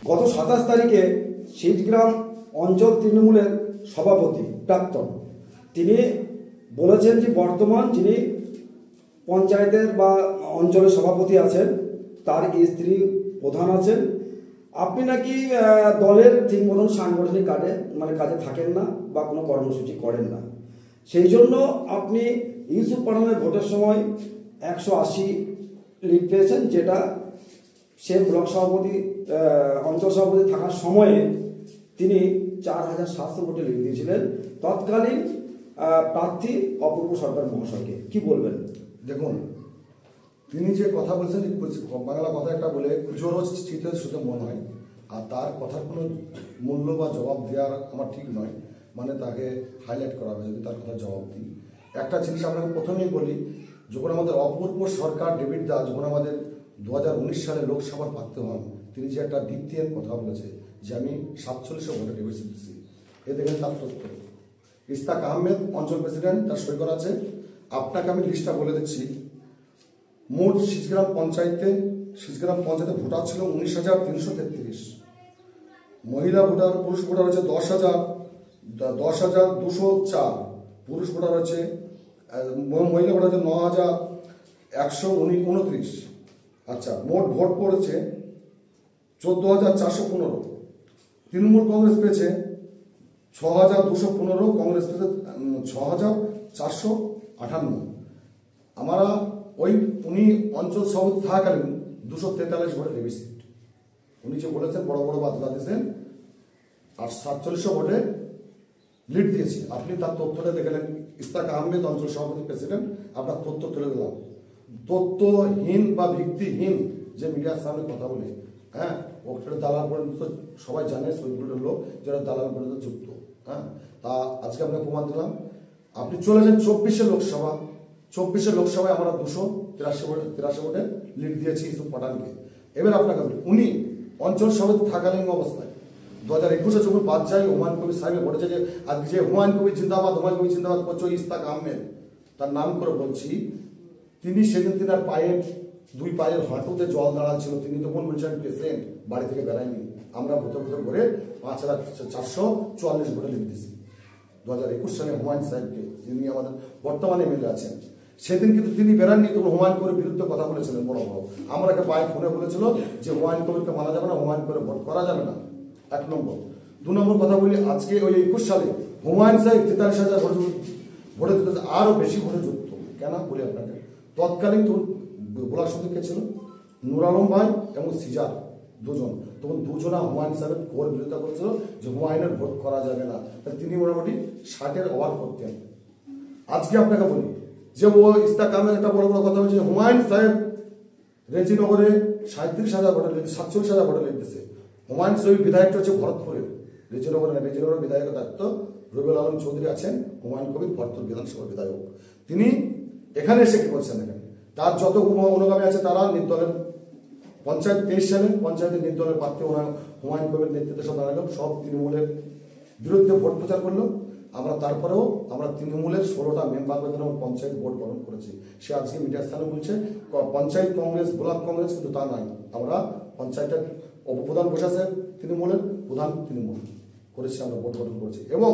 গত 27 তারিখে শীতগ্রাম অঞ্চল তৃণমূলের সভাপতি প্রাক্তন তিনি বলেছেন যে বর্তমান যিনি পঞ্চায়েতের বা অঞ্চলের সভাপতি আছেন তার স্ত্রী প্রধান আছেন, আপনি নাকি দলের ঠিক মতন সাংগঠনিক কাজে থাকেন না বা কোনো কর্মসূচি করেন না, সেই জন্য আপনি ইউসুফ পাঠানের ভোটের সময় 180 লিড পেয়েছেন, যেটা সে ব্লক সভাপতি অঞ্চল সভাপতি থাকার সময়ে তিনি 4700 ভোটে লিড দিয়েছিলেন তৎকালীন প্রার্থী অপূর্ব সরকার মহাশয়কে। কি বলবেন? দেখুন, তিনি যে কথা বলছেন, বাংলা কথা একটা বলে কুজোরোজ চিতে শুধু মনে হয়, আর তার কথার কোনো মূল্য বা জবাব দেওয়ার আমার ঠিক নয়, মানে তাকে হাইলাইট করা হবে যদি তার কথা জবাব দিই। একটা জিনিস আপনাকে প্রথমেই বলি, যখন আমাদের অপূর্ব সরকার ডেভিড দা যখন আমাদের 2019 সালে লোকসভার প্রার্থী হন, তিনি যে একটা দ্বিতীয় কথা বলেছে যে আমি 4700 ভোটে ডেভিড দিচ্ছি, এ দেখেন তার তথ্য। ইস্তাক আহমেদ অঞ্চল প্রেসিডেন্ট, তার সই করা আছে। আপনাকে আমি লিস্টটা বলে দিচ্ছি। মোট শীতগ্রাম পঞ্চায়েতে ভোটার ছিল 19,333। মহিলা ভোটার, পুরুষ ভোটার হচ্ছে 10,204। পুরুষ ভোটার হচ্ছে মহিলা ভোটার হচ্ছে 9,129। আচ্ছা, মোট ভোট পড়েছে 14,415। তৃণমূল কংগ্রেস পেয়েছে 6,215, কংগ্রেস পেয়েছে 6,458। আমরা উনি অঞ্চল সভাপতি থাকাকালীন 243 ভোটে ডেফিসিট। উনি যে বলেছেন বড় বড় বাদলা দিয়েছেন আর 4700 ভোটে লিড দিয়েছি। আপনি তার তথ্যটা দেখলেন। ইস্তাক আহমেদ অঞ্চল সভাপতি প্রেসিডেন্ট, আপনার তথ্য তুলে দিলাম। তথ্যহীন বা ভিত্তিহীন যে মিডিয়ার সামনে কথা বলে, হ্যাঁ, ওটা দালাল পর্যন্ত সবাই জানে, সৈগুলোর লোক যারা দালাল পর্যন্ত যুক্ত। হ্যাঁ, তা আজকে আপনাকে প্রমাণ দিলাম। আপনি চলে যান 24 লোকসভা। 24 লোকসভায় আমরা 283 ভোটে লিড দিয়েছি ইউসুফ পাঠানকে। এবার আপনাকে বলি, উনি অঞ্চল সভাপতি থাকালীন অবস্থায় 2021-এ যখন বাদ যায়, হুমায়ুন কবির সাহেবের বলেছে যে আজকে যে হুমায়ুন কবির জিন্দাবাদ করছে ইস্তাক আহমেদ, তার নাম করে বলছি, তিনি সেদিন তিনার দুই পায়ের হাঁটুতে জল দাঁড়াচ্ছিল। তিনি তখন বলছেন পেশেন্ট, বাড়ি থেকে বেড়ায়নি। আমরা ভোটে করে 5,444 ভোটে লিড দিয়েছি 2021 সালে হুমায়ুন সাহেবকে, যিনি আমাদের বর্তমানে এমএলএ আছেন। সেদিন কিন্তু তিনি বেরাননি, তখন হুমায়ুন কবির বিরুদ্ধে কথা বলেছিলেন বড় বড়। আমাকে পায়ে ফোনে বলেছিল যে হুমায়ুন কবিরকে মানা যাবে না, হুমায়ুন কবির ভোট করা যাবে না। 1 নম্বর। 2 নম্বর কথা বলি, আজকে ওই 21 সালে হুমায়ুন সাহেব 43,000 ভোটে দিতে আরো বেশি ভোটে যুক্ত। কেন বলি আপনাকে, তৎকালীন বলার সঙ্গে কে ছিল? নুর আলম ভাই এবং সিজার, দুজন। তখন দুজনা হুমায়ুন সাহেবের ঘোর বিরোধিতা করেছিল যে হুমায়ুনের ভোট করা যাবে না। তিনি মোটামুটি 60-এর ওভার করতেন। আজকে আপনাকে বলি যে ও ইস্তাক আহমেদ একটা বড় বড় কথা বলছে, হুমায়ুন সাহেব রেজিনগরে 37,000 ভোটে 47,000 ভোটে লিখতেছে। হুমায়ুন সাহেব বিধায়কটা হচ্ছে ভরতপুরের, রেজিনগরের বিধায়কের দায়িত্ব রবিউল আলম চৌধুরী আছেন। হুমায়ুন কবির ভরতপুর বিধানসভার বিধায়ক। তিনি এখানে এসে কি বলছেন দেখেন, তার যত অনুগামী আছে তারা নির্দলের পঞ্চায়েত 23 সালে পঞ্চায়েতের নির্দলের প্রার্থী হুমায়ুন কবির নেতৃত্বে সব দাঁড়ালো, সব তৃণমূলের বিরুদ্ধে ভোট প্রচার করলো। তারপরেও আমরা তৃণমূলের 16টা মেম্বার পঞ্চায়েত ভোট গ্রহণ করেছি। সে আজকে মিডিয়ার স্থানে বলছে পঞ্চায়েত কংগ্রেস, ব্লক কংগ্রেস, কিন্তু তা নাই। আমরা পঞ্চায়েতের উপপ্রধান বসেছে তৃণমূলের, প্রধান তৃণমূল করেছি, আমরা ভোট গ্রহণ করেছি। এবং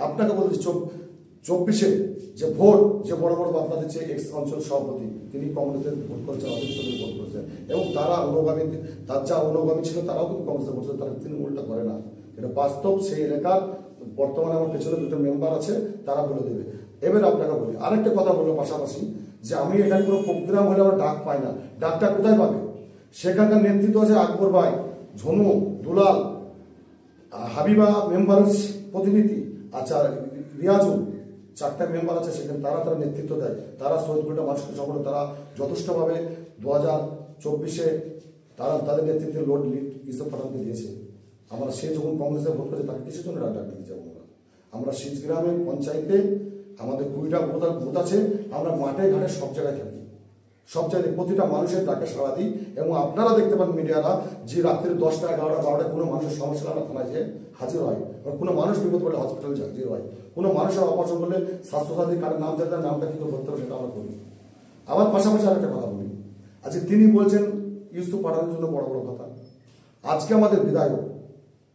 আপনাকে বলছি 24-এ যে ভোট, যে বড় বড় বার্তা দিচ্ছে এক্স অঞ্চল সভাপতি, তিনি কংগ্রেসের ভোট করেছেন, অজিত চৌধুরী ভোট করেছেন। এবং তার যা অনুগামী ছিল তারাও কিন্তু কংগ্রেসের ভোট করেছে, তারা তৃণমূলটা করে না। এটা বাস্তব। সেই এলাকার বর্তমানে আমার পেছনে 2টো মেম্বার আছে, তারা বলে দেবে। এবার আপনাকে বলি আরেকটা কথা বলবো পাশাপাশি, যে আমি এখানে কোনো প্রোগ্রাম হলে আমরা ডাক পাই না। ডাকটা কোথায় পাবে? সেখানকার নেতৃত্ব আছে আকবর ভাই, ঝনু, দুলাল, হাবিবা মেম্বার প্রতিনিধি, আচ্ছা রিয়াজুল, 4টা মেম্বার আছে সেখানে। তারা নেতৃত্ব দেয়, তারা শহীদগুলোটা মানুষকে সকলে তারা যথেষ্টভাবে 2024-এ তারা তাদের নেতৃত্বে লোড লিড ইউসুফ পাঠানকে দিয়েছে। আমরা সে যখন কংগ্রেসে ভোট করেছে তাকে কিসের জন্য ডাক দিতে যাবো? আমরা শীতগ্রামে পঞ্চায়েতে আমাদের 20টা বুথ আছে, আমরা মাঠে ঘাটে সব জায়গায় থাকি, সব জায়গায় প্রতিটা মানুষের ডাকে সাড়া দিই। এবং আপনারা দেখতে পান মিডিয়ারা যে রাত্রে 10টা 11টা 12টায় কোনো মানুষের সমস্যা আমরা থানায় যেয়ে হাজির হয়, কোনো মানুষ বিপদ পড়লে হসপিটালে হাজির হয়, কোনো মানুষের অপারেশন করলে স্বাস্থ্যসাথী কার্ডের নাম দেয়, নামটা কি করে করতে হবে সেটা আমরা করি। আবার পাশাপাশি আরেকটা কথা বলি, আজকে তিনি বলছেন ইউসুফ পাঠানোর জন্য বড় বড় কথা। আজকে আমাদের বিধায়ক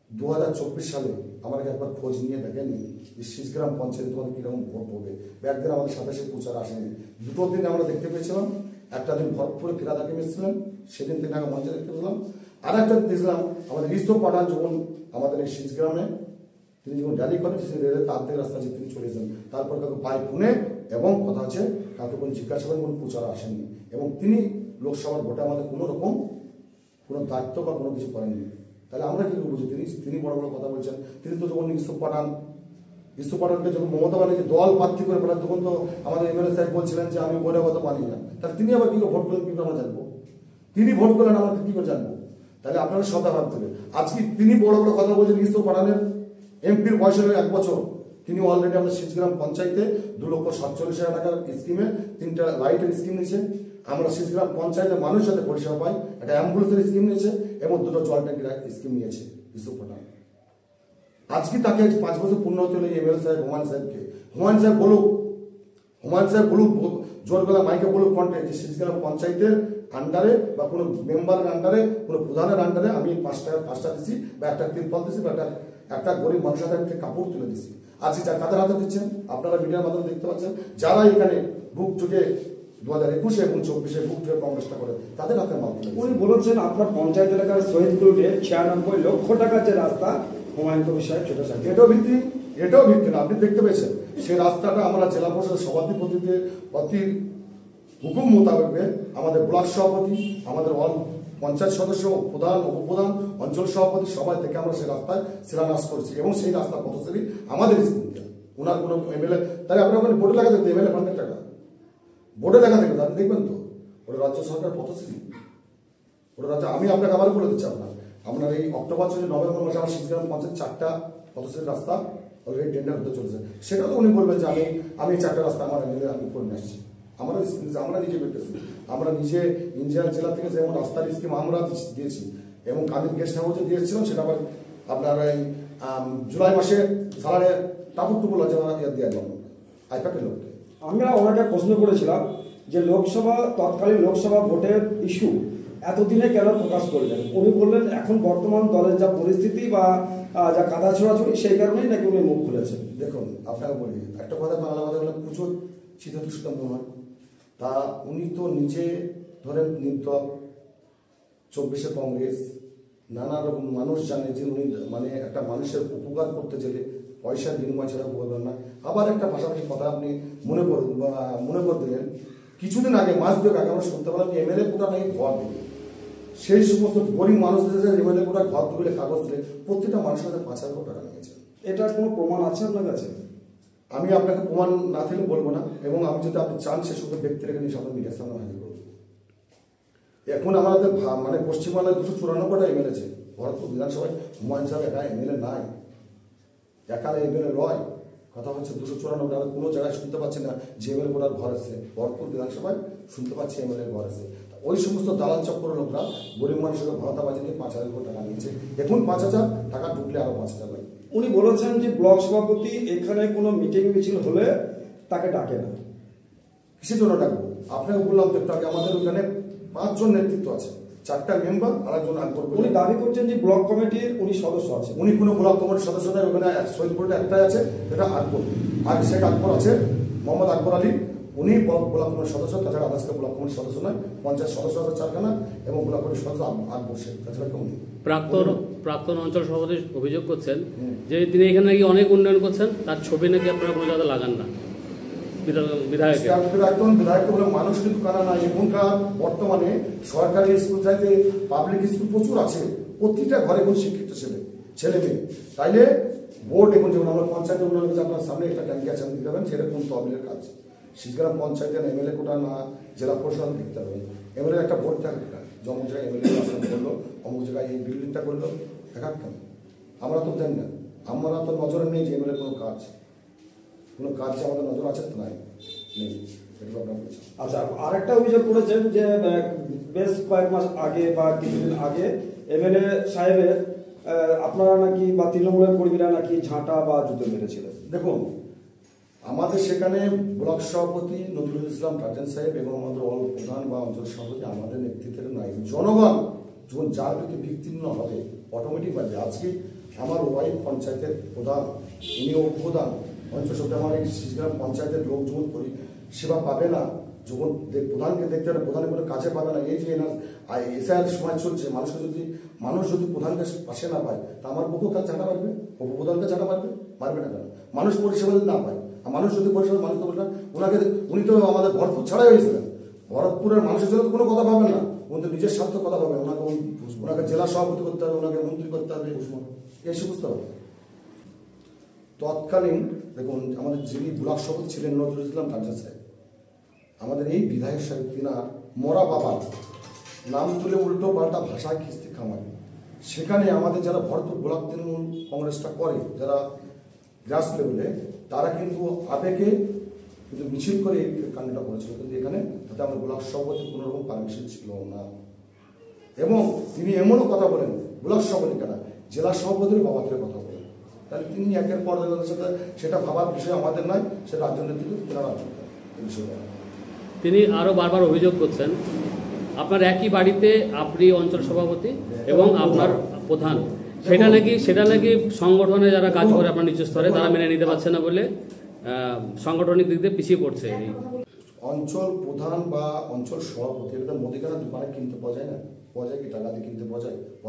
2024 সালে আমাকে একবার খোঁজ নিয়ে দেখেনি যে শিশগ্রাম পঞ্চায়েতে তোমাদের কিরকম ভোট পড়বে। একদিন আমাদের সাথে সে প্রচার আসেনি, দুটো দিন আমরা দেখতে পেয়েছিলাম। একটা দিন ভরতপুরে ফিরাদাকে এসেছিলেন, সেদিন তিনি আগে মঞ্চে দেখতে পেলাম। আর একটা দেখলাম আমাদের ইস্তফ পাঠান যখন আমাদের এই শিশগ্রামে তিনি যখন র্যালি করেন, সেই রেলের অর্ধেক রাস্তা যে তিনি চলে যান, তারপর কাউকে বাই ফোনে এবং কথা আছে কাউকে কোনো জিজ্ঞাসা করেন, কোনো প্রচার আসেননি। এবং তিনি লোকসভার ভোটে আমাদের কোনো রকম কোনো দায়িত্ব বা কোনো কিছু করেননি। তাহলে আমরা কি বুঝি তিনি বড় বড় কথা বলছেন। তিনি তো যখন ইস্তফ পাঠানকে যখন মমতা ব্যানার্জি দল প্রার্থী করে পাঠান, তখন তো আমাদের এমএলএ সাহেব বলছিলেন যে আমি বলে কথা মানি না। তাহলে তিনি আবার কি করে ভোট করলেন, কি করে আমরা জানবো? তিনি ভোট করলেন, আমরা কি করে জানবো? তাহলে আপনারা সদা ভাবতে হবে। আজকে তিনি বড় বড় কথা বলছেন। ইস্তফ পাঠানের এমপির বয়স হলো 1 বছর, তিনি অলরেডি আমাদের শিশগ্রাম পঞ্চায়েতে 2,47,000 টাকার স্কিমে 3টা লাইটের স্কিম নিয়েছে। আমরা শিশগ্রাম পঞ্চায়েতের মানুষের সাথে পরিষেবা পাই, একটা অ্যাম্বুলেন্সের স্কিম নিয়েছে এবং 2টো জল ট্যাঙ্কির স্কিম নিয়েছে ইস্তফ পাঠান। আজকে তাকে 5 বছর পূর্ণ হতে হলো এমএলএ সাহেব হুমায়ুন সাহেব বলুক জোর গলা মাইকে বলুক কণ্ঠে যে শিশগ্রাম পঞ্চায়েতের আন্ডারে বা কোনো মেম্বারের আন্ডারে, কোনো প্রধানের আন্ডারে আমি 5 টাকার 5টা দিচ্ছি বা একটা তিরপল দিচ্ছি বা একটা গরিব মানুষের হাতে কাপড় তুলে দিচ্ছি। আজকে কাদের হাতে দিচ্ছেন আপনারা মিডিয়ার মাধ্যমে দেখতে পাচ্ছেন। যারা এখানে বুক চুকে 2021 এবং 24 বুক চুকে কংগ্রেসটা করে, তাদের হাতে মাল তুলে। উনি বলেছেন আপনার পঞ্চায়েত এলাকার শহীদপুরে 96 লক্ষ টাকার যে রাস্তা হুমায়ুন কবির সাহেব ছোট সাহেব, এটাও ভিত্তি না। আপনি দেখতে পেয়েছেন সেই রাস্তাটা আমরা জেলা পরিষদের সভাধিপতিদের অতির হুকুম মোতাবেক আমাদের ব্লক সভাপতি, আমাদের পঞ্চায়েত সদস্য, প্রধান, উপপ্রধান, অঞ্চল সভাপতি সবাই থেকে আমরা সেই রাস্তায় শিলান্যাস করছি এবং সেই রাস্তা পথশ্রী আমাদের স্কুলকে ওনার কোনো এমএলএ। তাই আপনার ওখানে বোর্ডে লেখা থাকবে এমএলএ ফান্ডের টাকা, বোর্ডে লেখা থাকবে, আপনি দেখবেন তো ওটা রাজ্য সরকার পথশ্রী, ওটা রাজ্য। আমি আপনাকে আবার বলে দিচ্ছি, আপনার এই অক্টোবর থেকে নভেম্বর মাসে আমার শিশগ্রাম পঞ্চায়েত 4টা পথশ্রী রাস্তা অলরেডি টেন্ডার হতে চলেছে। সেটা তো উনি বলবেন যে আমি 4টা রাস্তা আমার এমএলএ আমি করে নিয়ে আসছি। আমরা নিজে পেতেছি, আমরা নিজে ইঞ্জিনিয়ার জেলা থেকে যেমন রাস্তার স্কিম আমরা দিয়েছি এবং কাদের গেস্ট হাউসে দিয়েছিলাম, সেটা আবার আপনার এই জুলাই মাসে সালারে টাপুর আছে দেওয়া যাবে আইপ্যাকের লোককে। আমরা ওনাকে প্রশ্ন করেছিলাম যে তৎকালীন লোকসভা ভোটের ইস্যু এতদিনে কেন প্রকাশ করলেন। উনি বললেন এখন বর্তমান দলের যা পরিস্থিতি বা যা কাদা ছোড়াছড়ি, সেই কারণেই নাকি উনি মুখ খুলেছেন। দেখুন আপনাকে বলি একটা কথা, বাংলা কথা বলে প্রচুর চিত্তদৃষ্টন্ত হয়। তা উনি তো নিজে ধরেন নির্দল, 24 কংগ্রেস, নানা রকম মানুষ জানে যে উনি মানে একটা মানুষের উপকার করতে গেলে পয়সার বিনিময় ছাড়া উপকার করেন না। আবার একটা পাশাপাশি কথা আপনি মনে করে দিলেন, কিছুদিন আগে মাস 2 আগে আমরা শুনতে পেলাম যে এমএলএ কোটা নাকি ঘর দেবে। সেই সমস্ত গরিব মানুষদের যে এমএলএ কোটা ঘর দেবে কাগজ দিলে প্রত্যেকটা মানুষের কাছে 5,000 টাকা নিয়েছে। এটার কোনো প্রমাণ আছে আপনার কাছে? আমি আপনাকে প্রমাণ না থাকলে বলবো না, এবং আমি যদি আপনি চান সে সমস্ত ব্যক্তিকে নিয়ে সামনে মিডিয়ার সামনে হাজির করবো। এখন আমাদের মানে পশ্চিমবাংলায় 294টা এমএলএ আছে। ভরতপুর বিধানসভায় হুমায়ুন সাহেব একা এমএলএ নাই, একালে এমএলএ নয়। কথা হচ্ছে 294, আমরা কোনো জায়গায় শুনতে পাচ্ছি না যে এমএলএ কোটার ঘর আছে। ভরতপুর বিধানসভায় শুনতে পাচ্ছি এমএলএ ঘর আছে। ওই সমস্ত দালাল চক্র লোকরা গরিব মানুষের ভাড়াতাবাজি দিয়ে 5,000 টাকা নিয়েছে। এখন 5,000 টাকা ঢুকলে আরো 5,000 লাগবে। উনি বলেছেন যে ব্লক সভাপতি এখানে কোনো মিটিং মিছিল হলে তাকে ডাকে না। কিসের জন্য ডাকবো? আপনাকে বললাম তো একটু, আমাদের ওখানে 5 জন নেতৃত্ব আছে, 4টা মেম্বার আর একজন আকবর। উনি দাবি করছেন যে ব্লক কমিটির উনি সদস্য আছে। উনি কোনো ব্লক কমিটির সদস্য নয়, ওখানে শহীদপুরটা একটাই আছে, এটা আকবর। আর শেখ আকবর আছে, মোহাম্মদ আকবর আলী, উনি ব্লক কমিটির সদস্য। তাছাড়া আজকে ব্লক কমিটির সদস্য নয়, পঞ্চায়েত সদস্য আছে 4খানা এবং ব্লক কমিটির সদস্য আকবর শেখ। তাছাড়া কেউ নেই। প্রাক্তন অঞ্চল সভাপতি অভিযোগ করছেন যে তিনি এখানে নাকি অনেক উন্নয়ন করছেন, তার ছবি নাকি আপনারা কোনো জায়গায় লাগান না। বিধায়ক বলে মানুষ কিন্তু কানা না। এখনকার বর্তমানে সরকারি স্কুল চাইতে পাবলিক স্কুল প্রচুর আছে, প্রতিটা ঘরে এখন শিক্ষিত ছেলে মেয়ে। তাইলে বোর্ড এখন যেমন আমরা পঞ্চায়েত উন্নয়ন করছি, আপনার সামনে একটা ট্যাঙ্কি আছে, আপনি দেবেন সেটা কোন তহবিলের কাজ। শিশগ্রাম পঞ্চায়েতের এমএলএ কোটা না জেলা পরিষদ দেখতে হবে, এমএলএ একটা বোর্ড থাকবে। যেমন জায়গায় এমএলএ রাস্তা করলো, অমুক জায়গায় এই বিল্ডিংটা করলো, কেন আমরা তো জানি না। আমরা তো নজরে নেই যে এমএলএ কোনো কাজ যে আমাদের নজর আছে তো নাই নেই। আচ্ছা, আরেকটা অভিযোগ করেছেন যে বেশ কয়েক মাস আগে বা কিছুদিন আগে এমএলএ সাহেবের আপনারা নাকি বা তৃণমূলের কর্মীরা নাকি ঝাঁটা বা জুতো মেরেছিলেন। দেখুন আমাদের সেখানে ব্লক সভাপতি নজরুল ইসলাম টার্জেন সাহেব এবং আমাদের প্রধান বা অঞ্চল সভাপতি আমাদের নেতৃত্বের নাই। জনগণ যখন যার প্রতি বিচ্ছিন্ন হবে অটোমেটিকভাবে আজকে আমার ওয়াইফ পঞ্চায়েতের প্রধান, ইনিও প্রধান পঞ্চায়েত, আমার এই শিশগ্রাম পঞ্চায়েতের লোক যখন সেবা পাবে না, যখন প্রধানকে দেখতে হবে, প্রধানের কোনো কাজে পাবে না, এই যে এসআইয়ের সময় চলছে, মানুষ যদি প্রধানকে পাশে না পায় তা আমার পক্ষ কাজ চাটা পারবে, প্রধানকে চাটা পারবে না কেন? মানুষ পরিষেবা যদি না পায়, আর মানুষ যদি পরিষেবা মানুষ তো বলবেন উনি তো আমাদের ভরতপুর ছাড়াই হয়েছিলেন, ভরতপুরের মানুষের জন্য কোনো কথা পাবেন না, উনি তো নিজের স্বার্থ কথা পাবেন, ওনাকে জেলা সভাপতি করতে হবে, ওনাকে মন্ত্রী করতে হবে, এই সমস্ত হবে। তৎকালীন দেখুন আমাদের যিনি ব্লক সভাপতি ছিলেন নজরুল ইসলাম টার্জান সাহেব, আমাদের এই বিধায়ক সাহেব তিনার মরা বাবা নাম তুলে উল্টো পাল্টা ভাষায় খিস্তি খামারি, সেখানে আমাদের যারা ভরতপুর ব্লক তৃণমূল কংগ্রেসটা করে, যারা গ্রাস লেভেলে, তারা কিন্তু আবেগে কিন্তু মিছিল করে এই কাণ্ডটা করেছিল, কিন্তু এখানে তাতে আমার ব্লক সভাপতি কোনো রকম পারমিশন ছিল না। এবং তিনি এমনও কথা বলেন, ব্লক সভাপতি কেনা জেলা সভাপতির বাবাদের কথা বলেন, তাহলে তিনি একের পর সাথে সেটা ভাবার বিষয় আমাদের নয়, সেটা রাজ্য নেতৃত্ব তেনারা এই বিষয়টা। তিনি আরও বারবার অভিযোগ করছেন আপনার একই বাড়িতে আপনি অঞ্চল সভাপতি এবং আপনার প্রধান, সেটা নাকি সংগঠনে যারা কাজ করে আপনার নিচু স্তরে তারা মেনে নিতে পারছে না বলে সাংগঠনিক দিক দিয়ে পিছিয়ে পড়ছে। অঞ্চল প্রধান বা অঞ্চল সভাপতি এটা মুদিখানা দোকানে কিনতে পাওয়া যায় না, পাওয়া যায় কি টাকা দিয়ে কিনতে পাওয়া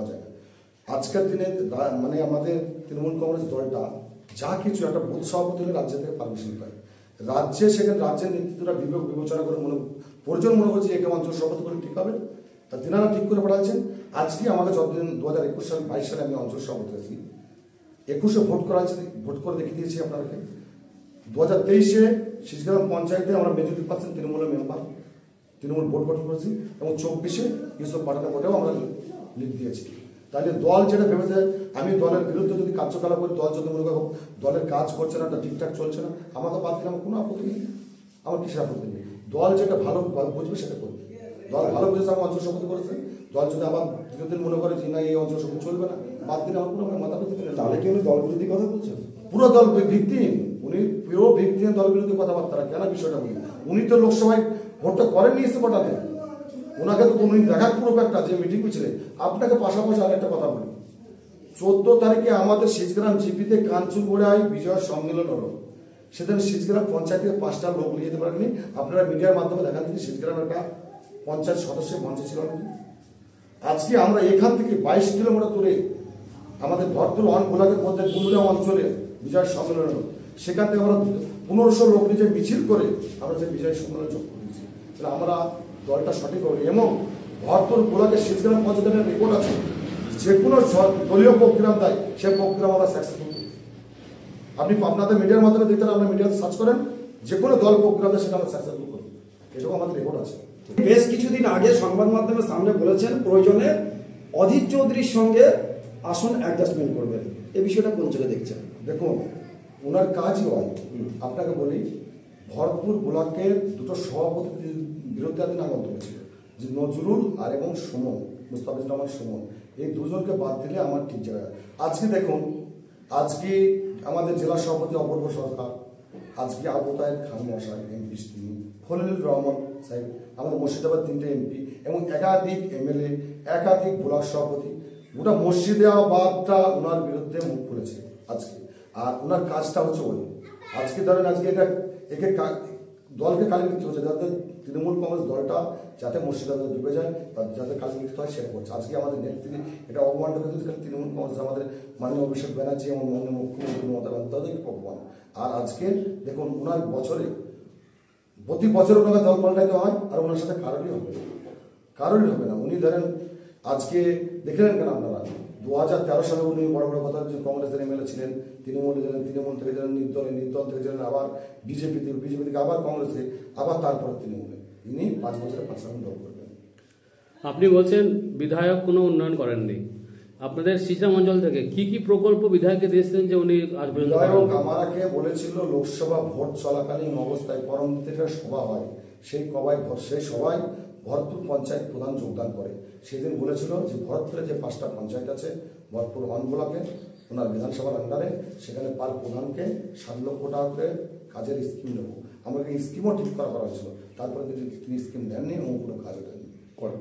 যায় না। আজকের দিনে মানে আমাদের তৃণমূল কংগ্রেস দলটা যা কিছু একটা বুথ সভাপতি হলে রাজ্য থেকে পারমিশন পায়, রাজ্যে সেখানে রাজ্যের নেতৃত্বরা বিবেচনা করে প্রয়োজন মনে করছে একে অঞ্চল সভাপতি করে ঠিক হবে, তা তিনারা ঠিক করে পাঠাচ্ছেন। আজকে আমাকে যতদিন 2021 সাল 22 সালে আমি অঞ্চল সভাপতি আছি, 21-এ ভোট করে দেখিয়ে দিয়েছি আপনাকে। 2023-এ শিশগ্রাম পঞ্চায়েতে আমরা মেজরিটি পাচ্ছেন তৃণমূলের মেম্বার, তৃণমূল ভোট গঠন করেছি, এবং 24-এ ইউসুফ পাঠানো ভোটেও আমরা লিড দিয়েছি। তাহলে দল যেটা ভেবেছে আমি দলের বিরুদ্ধে যদি কার্যকলাপ করি, দল যদি মনে করো দলের কাজ করছে না, ঠিকঠাক চলছে না, আমাকে বাদ দিলে আমার কোনো আপত্তি নেই, আমার কিসের আপত্তি নেই। দল যেটা ভালো বুঝবে সেটা করবে, দল ভালো বুঝেছে আমার অঞ্চল সভাপতি করেছে, দল যদি আবার দীর্ঘদিন মনে করে যে না এই অঞ্চল সভাপতি চলবে না, বাদ দিলে আমার কোনো মাথা ব্যথা নেই। তাহলে কি উনি দল বিরোধী কথা বলছেন? পুরো দল ভিত্তিহীন, উনি পুরো ভিত্তিহীন দল বিরোধী কথাবার্তা কেন বিষয়টা বলি, উনি তো লোকসভায় ভোটটা করেননি এসে ভোটাতে, ওনাকে তো উনি দেখার পুরো একটা যে মিটিং ছিলেন। আপনাকে পাশাপাশি আরেকটা কথা বলি, 14 তারিখে আমাদের শিশগ্রাম জিপিতে কাঞ্চনগোড়ায় বিজয় সম্মেলন হলো, সেদিন শিশগ্রাম পঞ্চায়েতের 5টা লোক নিয়ে যেতে পারেননি, আপনারা মিডিয়ার মাধ্যমে দেখান দিন শিশগ্রাম একটা পঞ্চায়েত সদস্যের মঞ্চে ছিল নাকি। আজকে আমরা এখান থেকে 22 কিলোমিটার দূরে আমাদের ভরতপুর ব্লকের মধ্যে কুমুরা অঞ্চলে বিজয় সম্মেলন হলো, সেখান থেকে আমরা 1500 লোক নিজে মিছিল করে আমরা যে বিজয় সম্মেলন যোগ করেছি। তাহলে আমরা দলটা সঠিক হবে, এবং ভরতপুর ব্লকের শিশগ্রাম পঞ্চায়েতের রেকর্ড আছে, যে কোনো দলীয় প্রোগ্রাম দেয় সে প্রোগ্রাম আমরা সাকসেসফুল করি। আপনি আপনাদের মিডিয়ার মাধ্যমে দেখতে আমরা মিডিয়াতে সার্চ করেন, যে কোনো দল প্রোগ্রাম দেয় সেটা আমরা সাকসেসফুল করি, এটাও আমাদের রেকর্ড আছে। বেশ কিছুদিন আগে সংবাদ মাধ্যমের সামনে বলেছেন প্রয়োজনে অধীর চৌধুরীর সঙ্গে আসন অ্যাডজাস্টমেন্ট করবেন, এই বিষয়টা কোন চোখে দেখছেন? দেখুন ওনার কাজই হয়, আপনাকে বলি ভরতপুর ব্লকের দুটো সভাপতি বিরোধিতাধীন আন্দোলন তুলেছিল, যে নজরুল আর এবং সুমন, মুস্তাফিজুর রহমান সুমন, এই দুজনকে বাদ দিলে আমার ঠিক জায়গায়। আজকে দেখুন, আজকে আমাদের জেলা সভাপতি অপূর্ব সরকার, আজকে আবু তাহের খান মশাই এমপি, তিনি খলিলুর রহমান সাহেব, আমাদের মুর্শিদাবাদ 3টে এমপি, এবং একাধিক এমএলএ, একাধিক ব্লক সভাপতি, গোটা মুর্শিদাবাদটা ওনার বিরুদ্ধে মুখ খুলেছে আজকে। আর ওনার কাজটা হচ্ছে ওই, আজকে ধরেন আজকে একে দলকে কালীমৃত হচ্ছে, যাতে তৃণমূল কংগ্রেস দলটা যাতে মুর্শিদাবাদে ডুবে যায় বা যাতে কালীমৃত হয় সেটা করছে। আজকে আমাদের নেত্রী এটা অপমানটা কিন্তু তৃণমূল কংগ্রেস, আমাদের মাননীয় অভিষেক ব্যানার্জি এবং মাননীয় মুখ্যমন্ত্রী মমতা বন্দ্যোপাধ্যায়কে অপমান। আর আজকে দেখুন ওনার প্রতি বছর ওনাকে দল পাল্টাইতে হয়, আর ওনার সাথে কারোরই হবে না। উনি ধরেন আজকে দেখলেন কেন আপনারা 2013 সালে উনি বড় বড় কথা কংগ্রেসের এমএলএ ছিলেন, তৃণমূল থেকে গেলেন নির্দল থেকে গেলেন আবার বিজেপি থেকে আবার কংগ্রেসে, আবার তারপরে তৃণমূলে। ইনি 5 বছরে 5 রাউন্ড দল করবেন। আপনি বলছেন বিধায়ক কোনো উন্নয়ন করেননি, আপনাদের শিশগ্রাম অঞ্চল থেকে কি কি প্রকল্প বিধায়ককে দিয়েছিলেন যে উনি আজ পর্যন্ত? বিধায়ক আমাকে বলেছিল লোকসভা ভোট চলাকালীন অবস্থায় পরমদিতে সভা হয়, সেই সভায় ভরতপুর পঞ্চায়েত প্রধান যোগদান করে। সেদিন বলেছিল যে ভরতপুরে যে 5টা পঞ্চায়েত আছে ভরতপুর ব্লকে ওনার বিধানসভার আন্ডারে, সেখানে পার প্রধানকে 7 লক্ষ টাকা করে কাজের স্কিম নেব। আমাকে স্কিমও ঠিক করা হয়েছিল, তারপরে তিনি স্কিম দেননি এবং কোনো কাজ করেন।